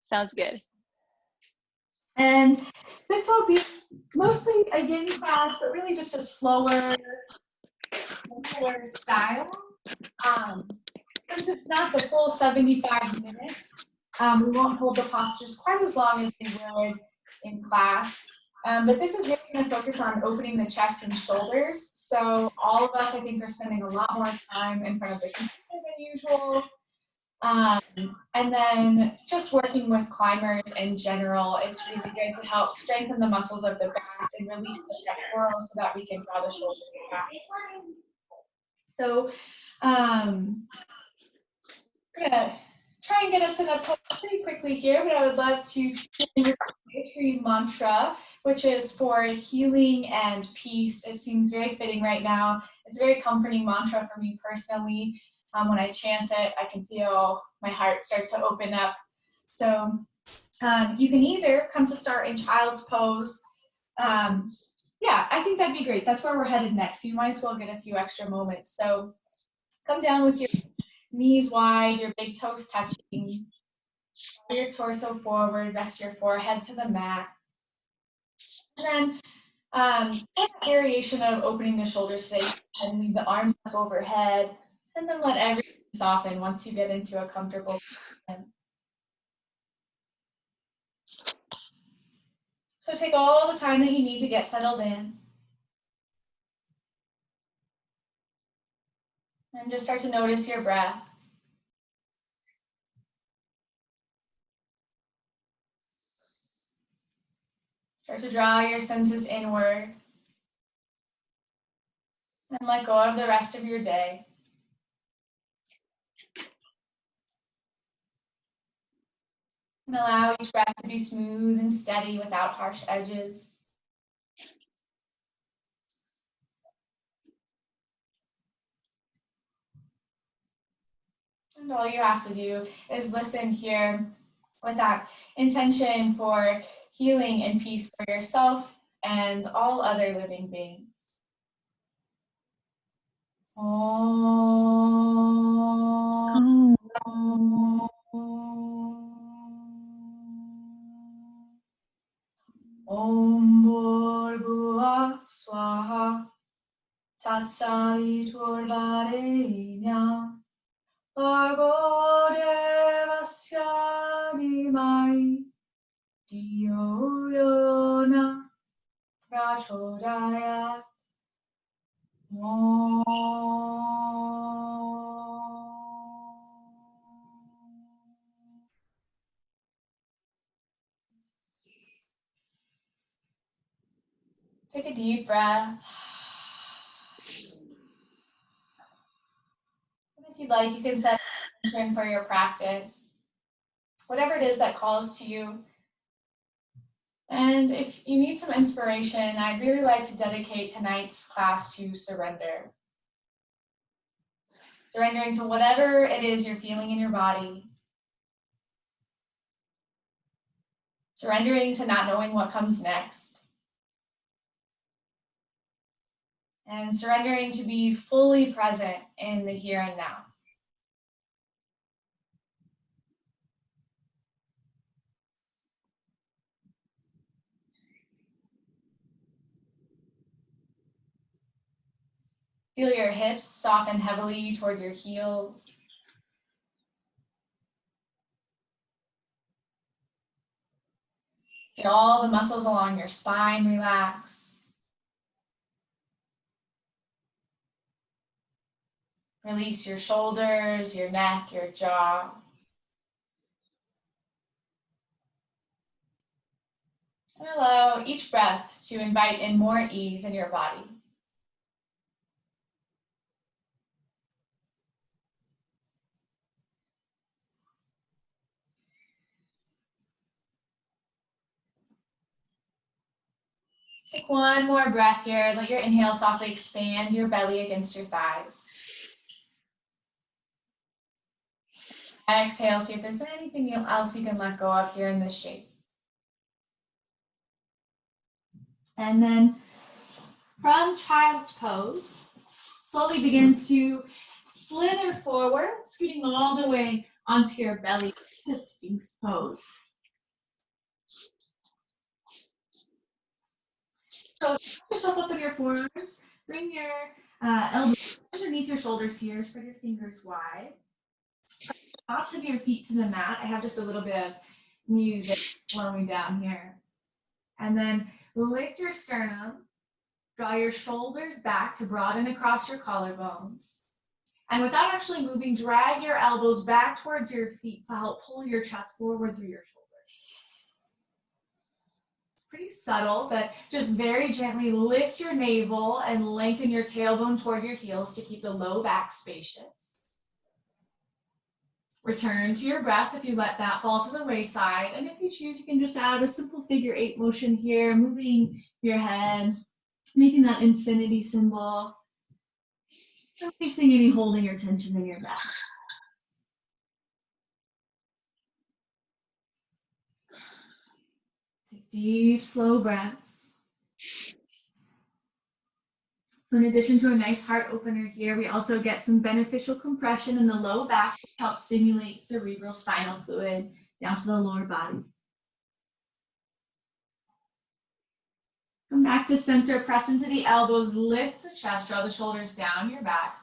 Sounds good. And this will be mostly a yin class, but really just a slower style. Since it's not the full 75 minutes, we won't hold the postures quite as long as we would in class. But this is really going to focus on opening the chest and shoulders. So all of us, I think, are spending a lot more time in front of the computer than usual. And then just working with climbers in general, it's really good to help strengthen the muscles of the back and release the pectoral so that we can draw the shoulders back. So I'm gonna try and get us in a pose pretty quickly here, but I would love to your Gayatri mantra, which is for healing and peace. It seems very fitting right now. It's a very comforting mantra for me personally. When I chant it, I can feel my heart start to open up. So you can either come to start in child's pose. Yeah, I think that'd be great. That's where we're headed next. So you might as well get a few extra moments. So come down with your knees wide, your big toes touching. Draw your torso forward, rest your forehead to the mat. And then variation of opening the shoulders today, and leave the arms up overhead, and then let everything soften once you get into a comfortable position. So take all the time that you need to get settled in. And just start to notice your breath. Start to draw your senses inward. And let go of the rest of your day. And allow each breath to be smooth and steady without harsh edges. And all you have to do is listen here with that intention for healing and peace for yourself and all other living beings. Om. Om Bhurrbhuva Swaha Tatsaviturnvarenyam Bhargo Devasya Dhimai Dhiyo Yona Prachodayat. Take a deep breath. And if you'd like, you can set intention for your practice, whatever it is that calls to you. And if you need some inspiration, I'd really like to dedicate tonight's class to surrender. Surrendering to whatever it is you're feeling in your body. Surrendering to not knowing what comes next. And surrendering to be fully present in the here and now. Feel your hips soften heavily toward your heels. Feel all the muscles along your spine relax. Release your shoulders, your neck, your jaw. And allow each breath to invite in more ease in your body. Take one more breath here. Let your inhale softly expand your belly against your thighs. Exhale, see if there's anything else you can let go of here in this shape. And then from child's pose, slowly begin to slither forward, scooting all the way onto your belly to Sphinx pose. So put yourself up in your forearms. Bring your elbows underneath your shoulders here. Spread your fingers wide. Tops of your feet to the mat. I have just a little bit of music flowing down here. And then lift your sternum. Draw your shoulders back to broaden across your collarbones. And without actually moving, drag your elbows back towards your feet to help pull your chest forward through your shoulders. It's pretty subtle, but just very gently lift your navel and lengthen your tailbone toward your heels to keep the low back spacious. Return to your breath if you let that fall to the wayside. And if you choose, you can just add a simple figure 8 motion here, moving your head, making that infinity symbol. Releasing any holding or tension in your back. Take deep, slow breaths. So in addition to a nice heart opener here, we also get some beneficial compression in the low back to help stimulate cerebral spinal fluid down to the lower body. Come back to center, press into the elbows, lift the chest, draw the shoulders down your back.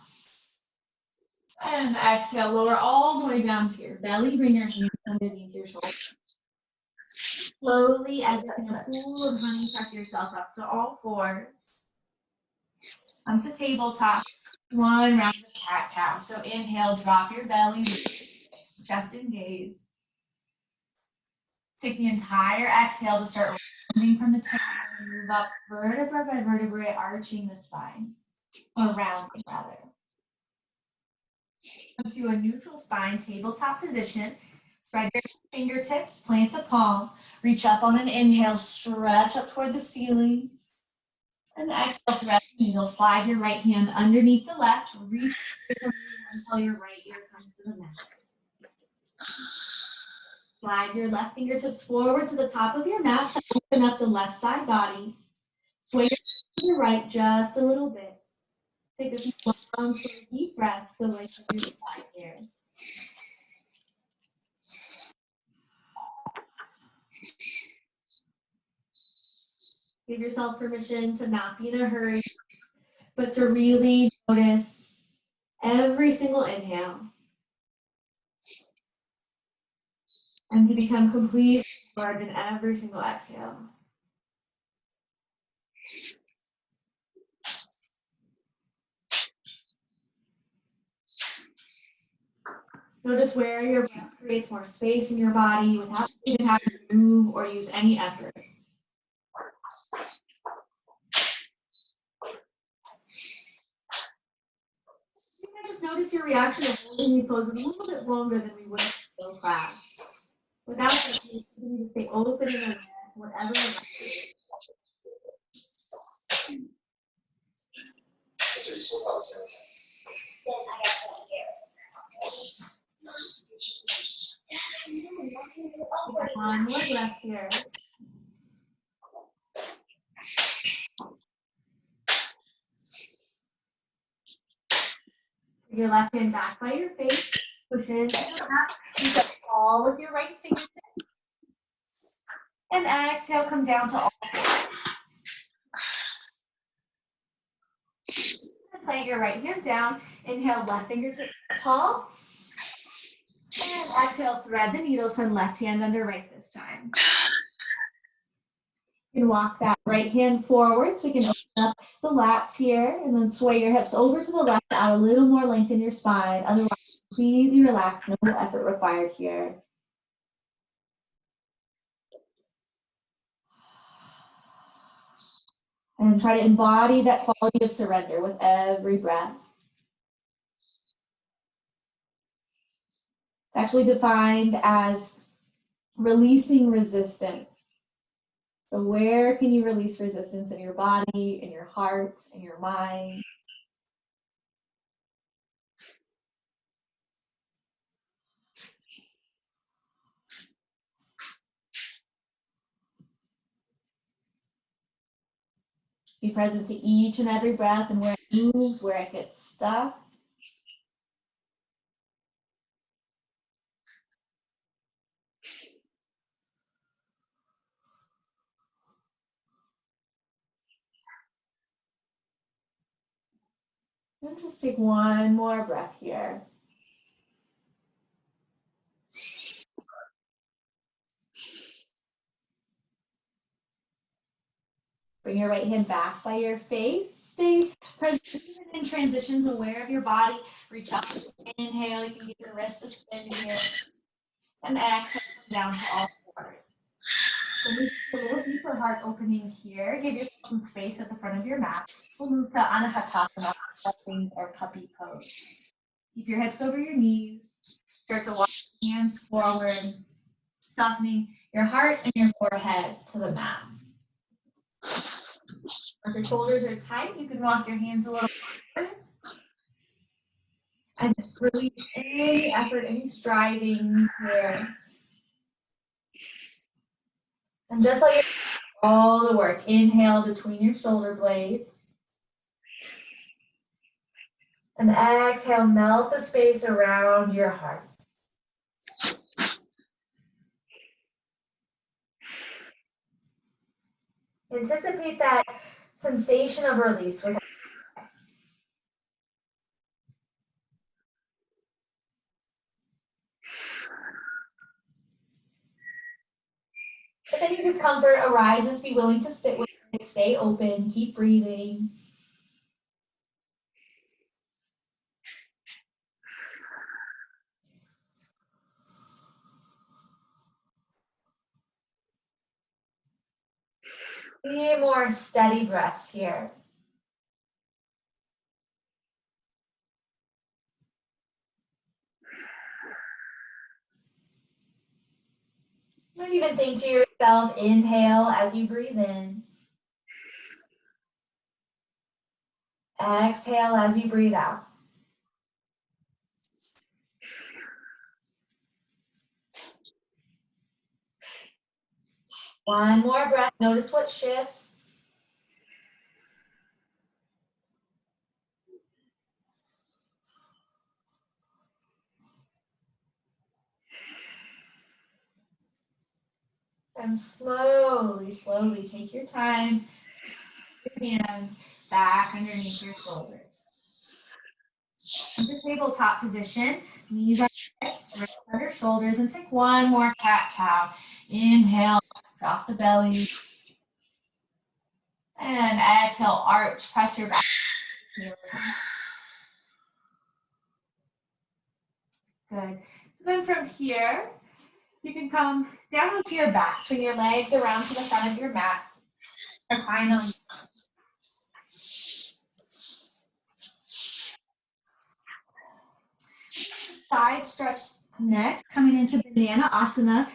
And exhale, lower all the way down to your belly, bring your hands underneath your shoulders. Slowly, as if in a pool of honey, press yourself up to all fours. Onto tabletop. One round of cat-cow. So inhale, drop your belly, chest and gaze. Take the entire exhale to start rounding from the table and move up vertebra by vertebrae, arching the spine, or rounding rather. Come to a neutral spine, tabletop position. Spread your fingertips, plant the palm, reach up on an inhale, stretch up toward the ceiling. And exhale, thread the needle, slide your right hand underneath the left, reach until your right ear comes to the mat. Slide your left fingertips forward to the top of your mat to open up the left side body. Sway to your right just a little bit. Take a few long, slow, deep breaths to lengthen your spine here. Give yourself permission to not be in a hurry, but to really notice every single inhale and to become completely absorbed in every single exhale. Notice where your breath creates more space in your body without even having to move or use any effort. Just notice your reaction of holding these poses a little bit longer than we would in class. Without this, you need to stay open and aware to whatever you're like. One more breath here. Your left hand back by your face. Push into the mat. Reach up tall with your right fingertips. And exhale, come down to all fours. Plant your right hand down. Inhale, left fingertips tall. And exhale, thread the needle, send left hand under right this time. You can walk that right hand forward so we can open up the lats here and then sway your hips over to the left, add a little more length in your spine. Otherwise, completely relax, no effort required here. And try to embody that quality of surrender with every breath. It's actually defined as releasing resistance. So where can you release resistance in your body, in your heart, in your mind? Be present to each and every breath and where it moves, where it gets stuck. And just take one more breath here. Bring your right hand back by your face. Stay present in transitions, aware of your body. Reach up. Inhale, you can get your wrist to spin here. And exhale, down to all fours. So move a little deeper heart opening here. Give yourself some space at the front of your mat. We'll move to Anahatasana, or puppy pose. Keep your hips over your knees. Start to walk your hands forward, softening your heart and your forehead to the mat. If your shoulders are tight, you can walk your hands a little forward. And release any effort, any striving here. And just let your all the work. Inhale between your shoulder blades. And exhale, melt the space around your heart. Anticipate that sensation of release. If any discomfort arises, be willing to sit with it, stay open, keep breathing. Three more steady breaths here. Don't even think to yourself, inhale as you breathe in. Exhale as you breathe out. One more breath. Notice what shifts. And slowly, slowly take your time. Your hands back underneath your shoulders. Into tabletop position. Knees on hips, wrists under shoulders, and take one more cat-cow. Inhale, drop the belly. And exhale, arch, press your back. Good. So then from here, you can come down onto your back. Swing your legs around to the front of your mat. Recline on. Side stretch next, coming into Banana Asana.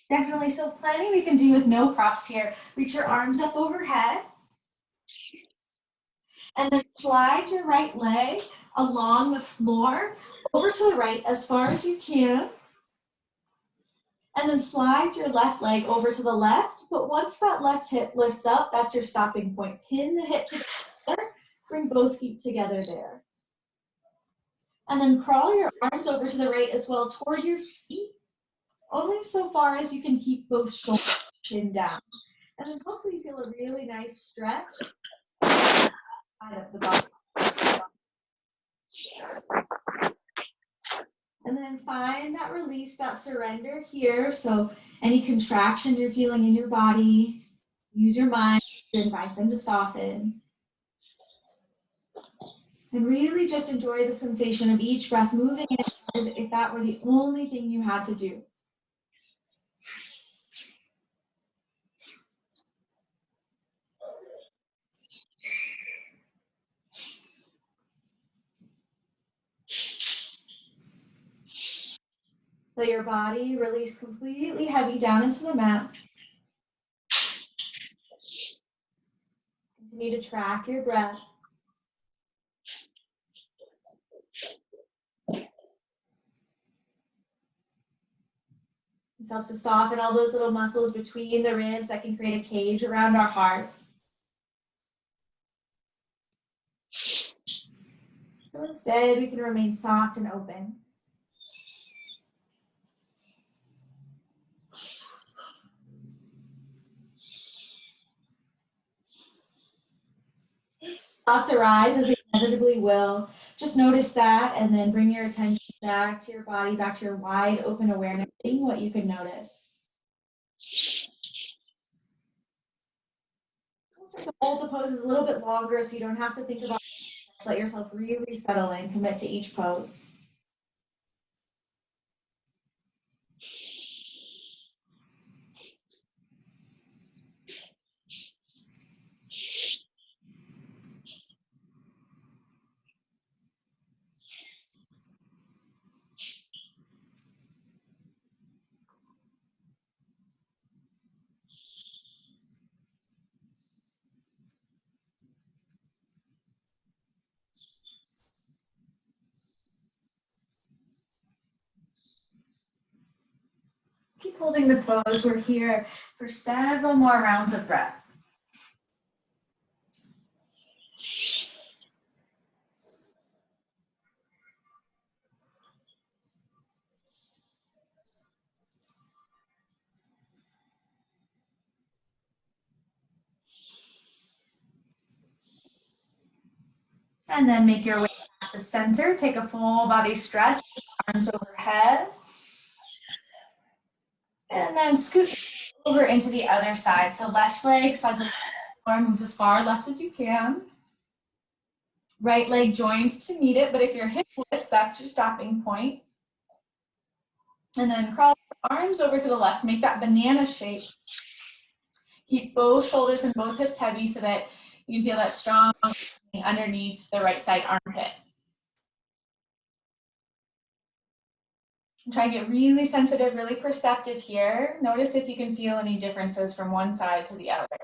Definitely, so plenty we can do with no props here. Reach your arms up overhead. And then slide your right leg along the floor over to the right as far as you can. And then slide your left leg over to the left. But once that left hip lifts up, that's your stopping point. Pin the hip together, bring both feet together there. And then crawl your arms over to the right as well toward your feet, only so far as you can keep both shoulders pinned down. And then hopefully you feel a really nice stretch out of the body. And then find that release, that surrender here. So any contraction you're feeling in your body, use your mind to invite them to soften. And really just enjoy the sensation of each breath moving as if that were the only thing you had to do. Let your body release completely heavy down into the mat. Continue to track your breath. This helps to soften all those little muscles between the ribs that can create a cage around our heart. So instead, we can remain soft and open. thoughts arise, as they inevitably will, just notice that and then bring your attention back to your body, back to your wide open awareness, seeing what you can notice. Start to hold the poses a little bit longer so you don't have to think about it. Let yourself really settle in, commit to each pose. Keep holding the pose. We're here for several more rounds of breath. And then make your way back to center. Take a full body stretch, arms overhead. And then scoot over into the other side. So left leg slides to the floor, moves as far left as you can. Right leg joins to meet it, but if your hip lifts, that's your stopping point. And then crawl arms over to the left, make that banana shape. Keep both shoulders and both hips heavy so that you can feel that strong underneath the right side armpit. Try to get really sensitive, really perceptive here. Notice if you can feel any differences from one side to the other.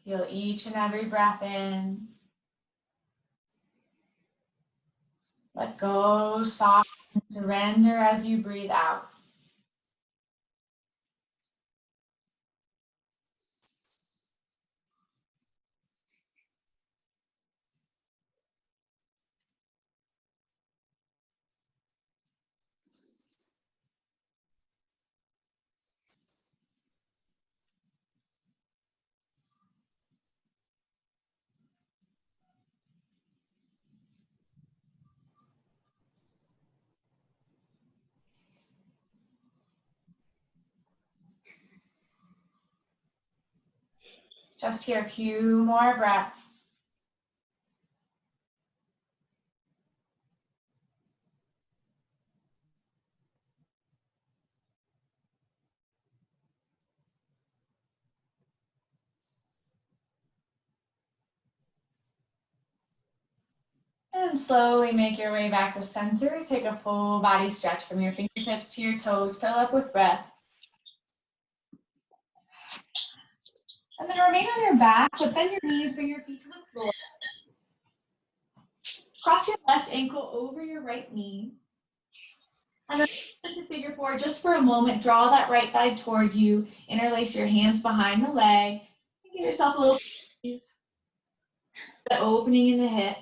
Feel each and every breath in. Let go, soften, surrender as you breathe out. Just here, a few more breaths. And slowly make your way back to center. Take a full body stretch from your fingertips to your toes. Fill up with breath. And then remain on your back, but bend your knees, bring your feet to the floor. Cross your left ankle over your right knee. And then to figure four just for a moment. Draw that right thigh toward you. Interlace your hands behind the leg. And give yourself a little squeeze. The opening in the hip.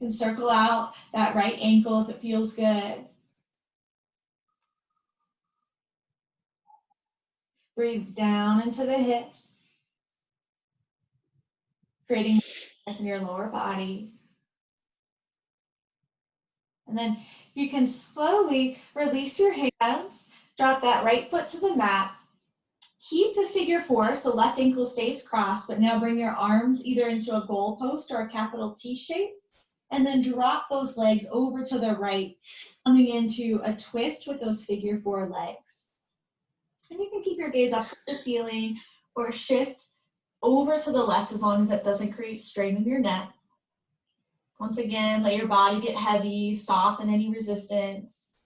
And circle out that right ankle if it feels good. Breathe down into the hips. Creating space in your lower body. And then you can slowly release your hands, drop that right foot to the mat. Keep the figure four, so left ankle stays crossed, but now bring your arms either into a goal post or a capital T shape. And then drop both legs over to the right, coming into a twist with those figure four legs. And you can keep your gaze up to the ceiling or shift over to the left as long as that doesn't create strain in your neck. Once again, let your body get heavy, soften any resistance.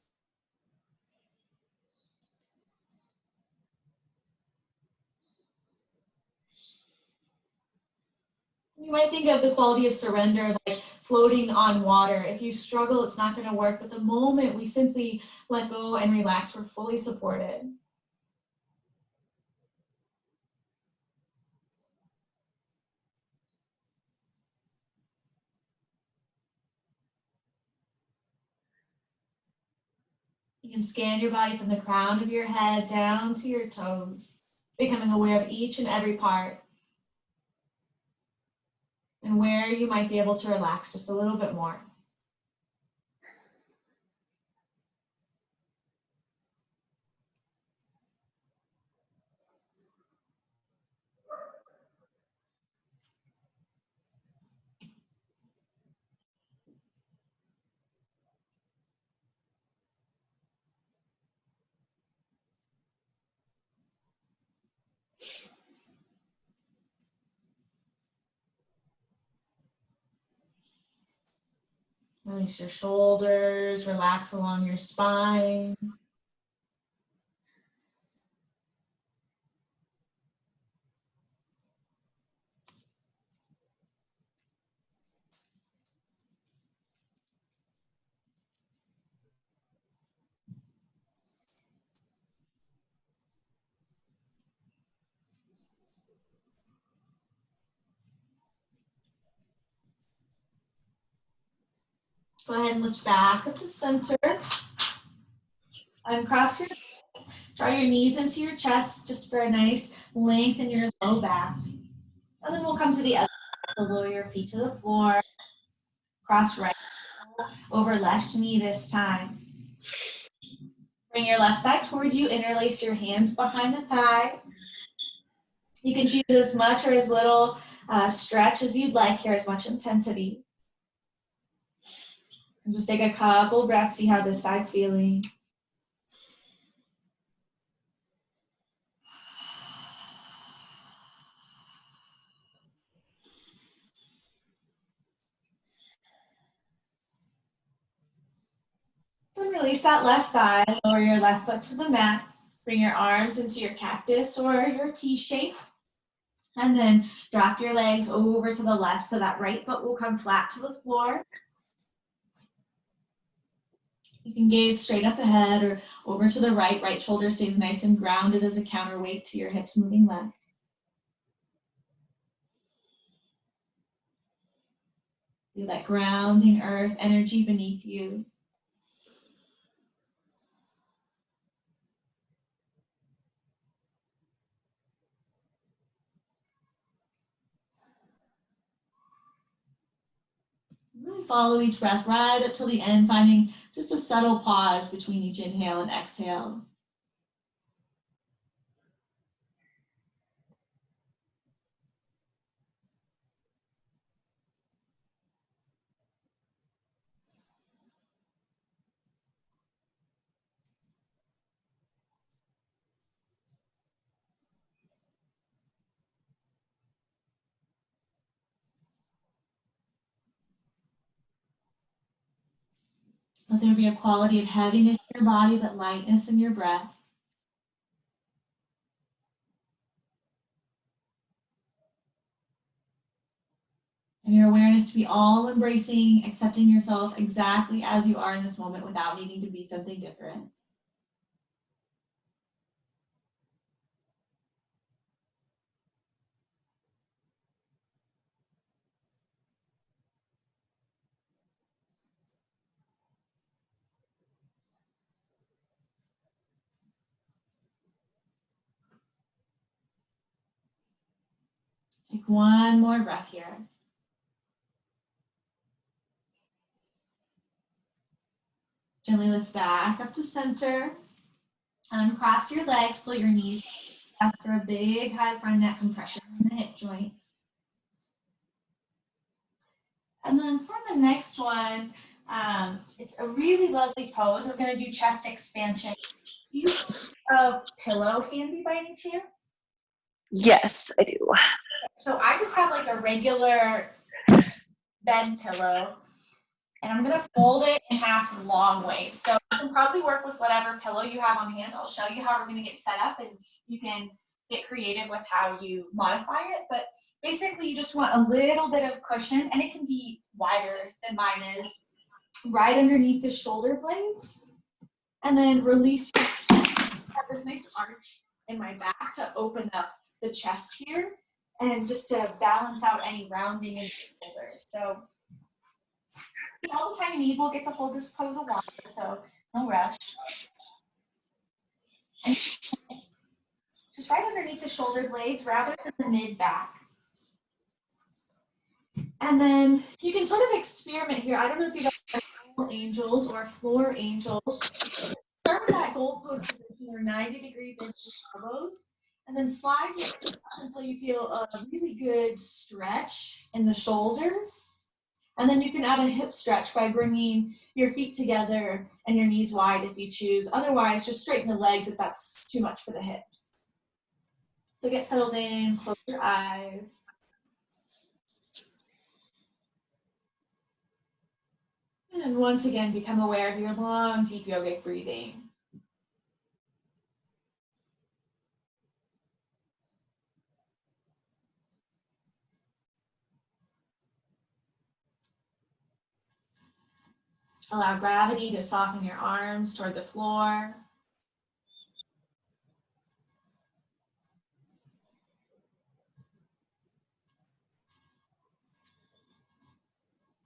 You might think of the quality of surrender like floating on water. If you struggle, it's not going to work. But the moment we simply let go and relax, we're fully supported. You can scan your body from the crown of your head down to your toes, becoming aware of each and every part and where you might be able to relax just a little bit more. Release your shoulders, relax along your spine. Go ahead and lift back up to center. Uncross your legs. Draw your knees into your chest just for a nice length in your low back. And then we'll come to the other side. So lower your feet to the floor. Cross right over left knee this time. Bring your left thigh toward you. Interlace your hands behind the thigh. You can choose as much or as little stretch as you'd like here, as much intensity. And just take a couple breaths, see how this side's feeling. Then release that left thigh, lower your left foot to the mat. Bring your arms into your cactus or your T shape. And then drop your legs over to the left so that right foot will come flat to the floor. You can gaze straight up ahead or over to the right. Right shoulder stays nice and grounded as a counterweight to your hips moving left. Feel that grounding earth energy beneath you. Really follow each breath right up till the end, finding just a subtle pause between each inhale and exhale. Let there be a quality of heaviness in your body, but lightness in your breath. And your awareness to be all embracing, accepting yourself exactly as you are in this moment without needing to be something different. Take one more breath here. Gently lift back up to center. Uncross your legs, pull your knees after a big high front neck compression in the hip joints. And then for the next one, it's a really lovely pose. It's going to do chest expansion. Do you have a pillow handy by any chance? Yes, I do. So I just have like a regular bed pillow, and I'm going to fold it in half long ways. So you can probably work with whatever pillow you have on hand. I'll show you how we're going to get set up, and you can get creative with how you modify it, but basically you just want a little bit of cushion, and it can be wider than mine is, right underneath the shoulder blades, and then release your, have this nice arch in my back to open up the chest here and just to balance out any rounding in the shoulders. So all the time you need, we'll get to hold this pose a while, so no rush. And just right underneath the shoulder blades rather than the mid back. And then you can sort of experiment here. I don't know if you guys are angels or floor angels. Start with that gold post position or 90-degree bend elbows, and then slide until you feel a really good stretch in the shoulders. And then you can add a hip stretch by bringing your feet together and your knees wide if you choose. Otherwise, just straighten the legs if that's too much for the hips. So get settled in, close your eyes. And once again, become aware of your long, deep yogic breathing. Allow gravity to soften your arms toward the floor.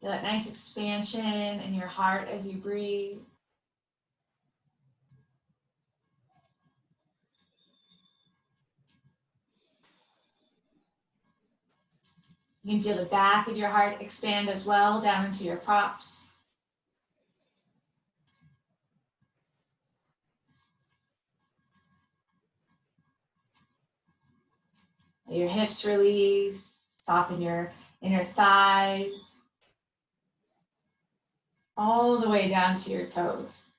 Feel that nice expansion in your heart as you breathe. You can feel the back of your heart expand as well down into your props. Let your hips release, soften your inner thighs, all the way down to your toes.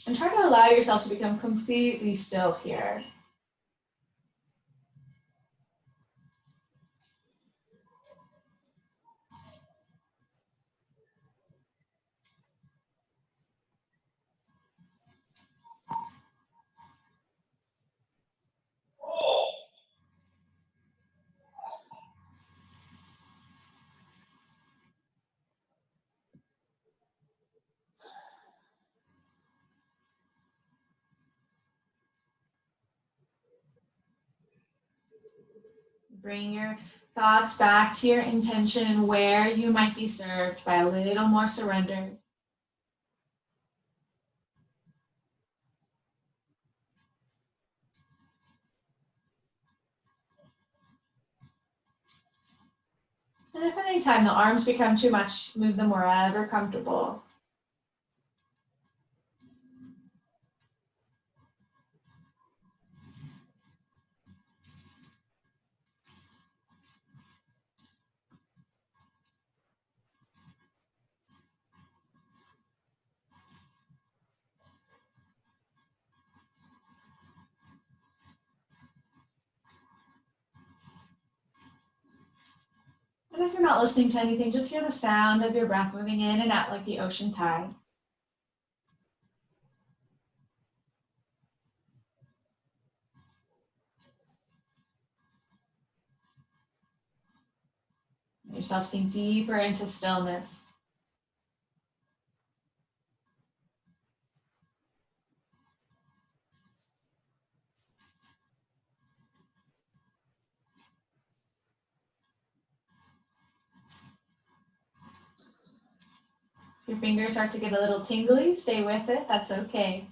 And try to allow yourself to become completely still here. Bring your thoughts back to your intention and where you might be served by a little more surrender. And if at any time the arms become too much, move them wherever comfortable. And if you're not listening to anything, just hear the sound of your breath moving in and out like the ocean tide. Let yourself sink deeper into stillness. If your fingers start to get a little tingly, stay with it, that's okay.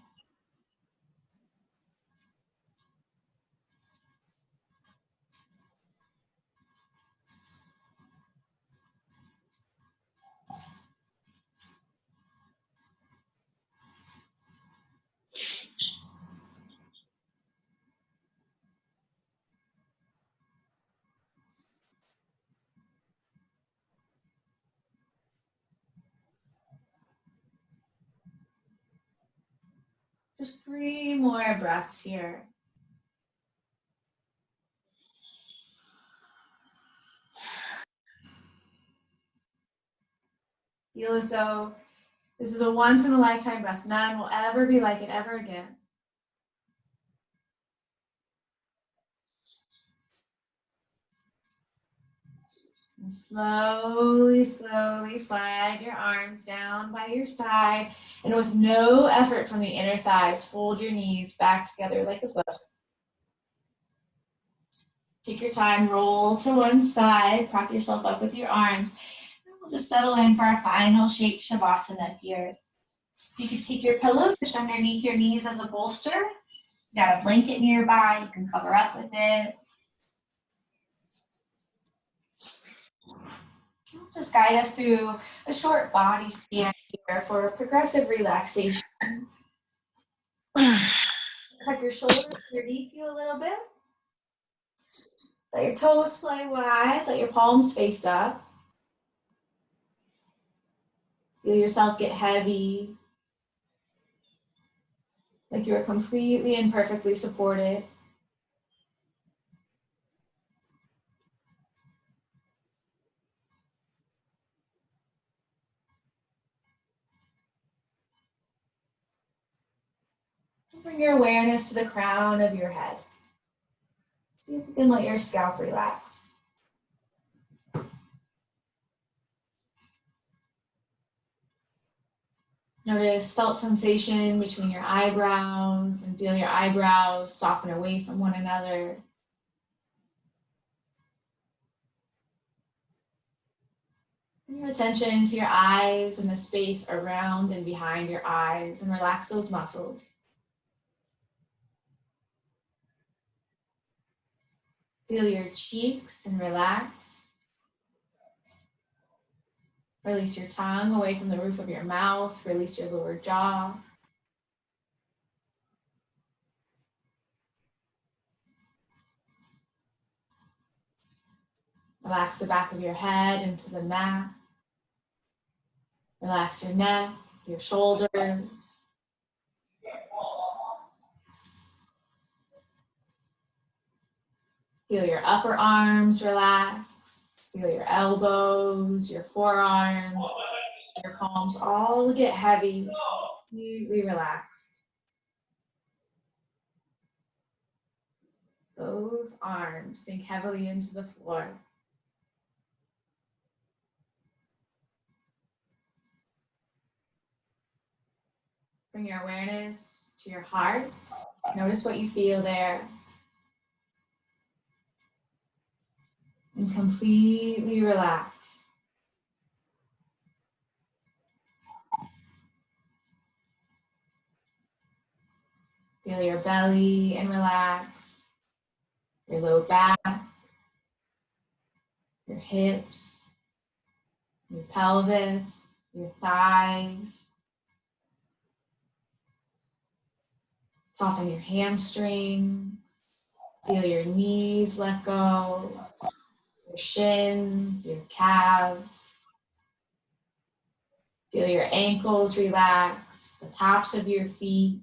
Just 3 more breaths here. Feel as though this is a once in a lifetime breath. None will ever be like it ever again. And slowly, slowly slide your arms down by your side, and with no effort from the inner thighs, fold your knees back together like a book. Take your time, roll to one side, prop yourself up with your arms. And we'll just settle in for our final shape Shavasana here. So you can take your pillow just underneath your knees as a bolster. You got a blanket nearby, you can cover up with it. Just guide us through a short body scan here for progressive relaxation. Tuck your shoulders underneath you a little bit. Let your toes splay wide, let your palms face up. Feel yourself get heavy, like you are completely and perfectly supported. Bring your awareness to the crown of your head. See if you can let your scalp relax. Notice felt sensation between your eyebrows and feel your eyebrows soften away from one another. Bring your attention to your eyes and the space around and behind your eyes and relax those muscles. Feel your cheeks and relax. Release your tongue away from the roof of your mouth. Release your lower jaw. Relax the back of your head into the mat. Relax your neck, your shoulders. Feel your upper arms relax. Feel your elbows, your forearms, your palms all get heavy, completely relaxed. Both arms sink heavily into the floor. Bring your awareness to your heart. Notice what you feel there. And completely relax. Feel your belly and relax. Your low back, your hips, your pelvis, your thighs. Soften your hamstrings. Feel your knees let go, your shins, your calves. Feel your ankles relax, the tops of your feet,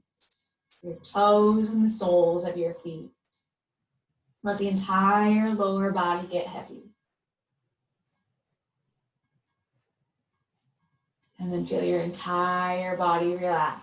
your toes and the soles of your feet. Let the entire lower body get heavy. And then feel your entire body relax.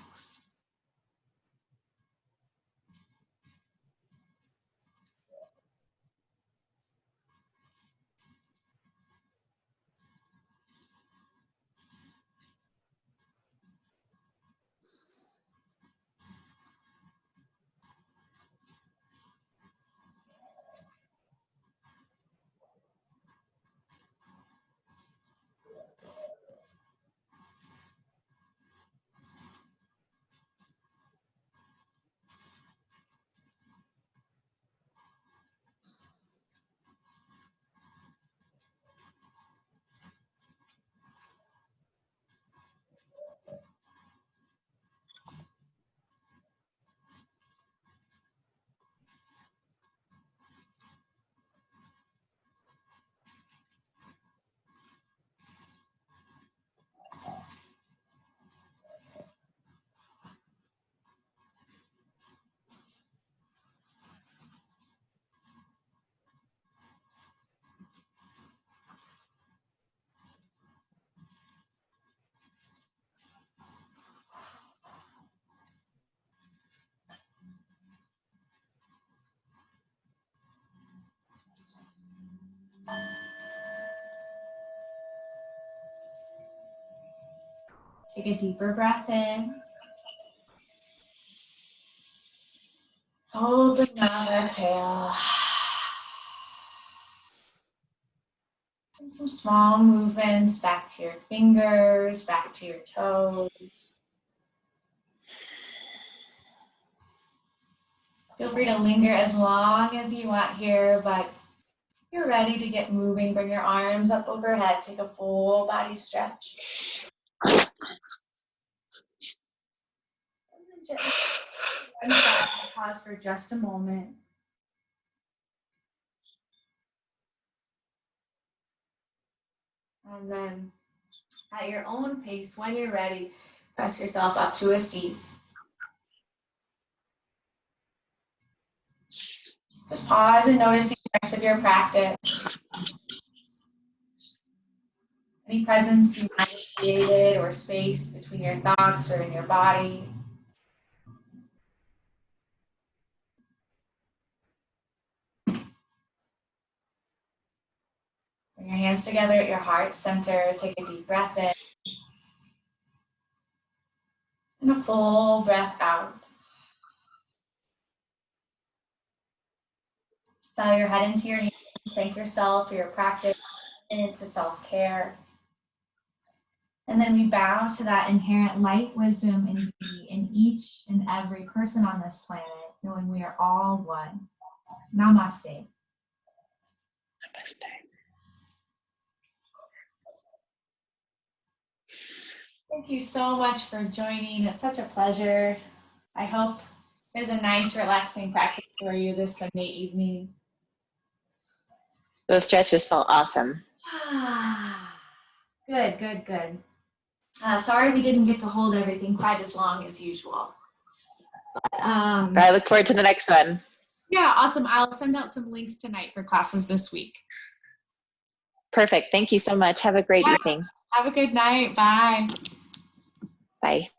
Take a deeper breath in. Hold the mouth, exhale. And some small movements back to your fingers, back to your toes. Feel free to linger as long as you want here, but if you're ready to get moving, bring your arms up overhead, take a full body stretch. And then gently one side, pause for just a moment. And then at your own pace, when you're ready, press yourself up to a seat. Just pause and notice the effects of your practice. Any presence you might have created or space between your thoughts or in your body. Bring your hands together at your heart center. Take a deep breath in. And a full breath out. Bow your head into your hands. Thank yourself for your practice and into self-care. And then we bow to that inherent light, wisdom, and beauty in each and every person on this planet, knowing we are all one. Namaste. Thank you so much for joining. It's such a pleasure. I hope there's a nice, relaxing practice for you this Sunday evening. Those stretches felt awesome. Good, good, good. Sorry we didn't get to hold everything quite as long as usual. But, I look forward to the next one. yeah, awesome. I'll send out some links tonight for classes this week. Perfect. Thank you so much. Have a great evening. Have a good night. Bye. Bye.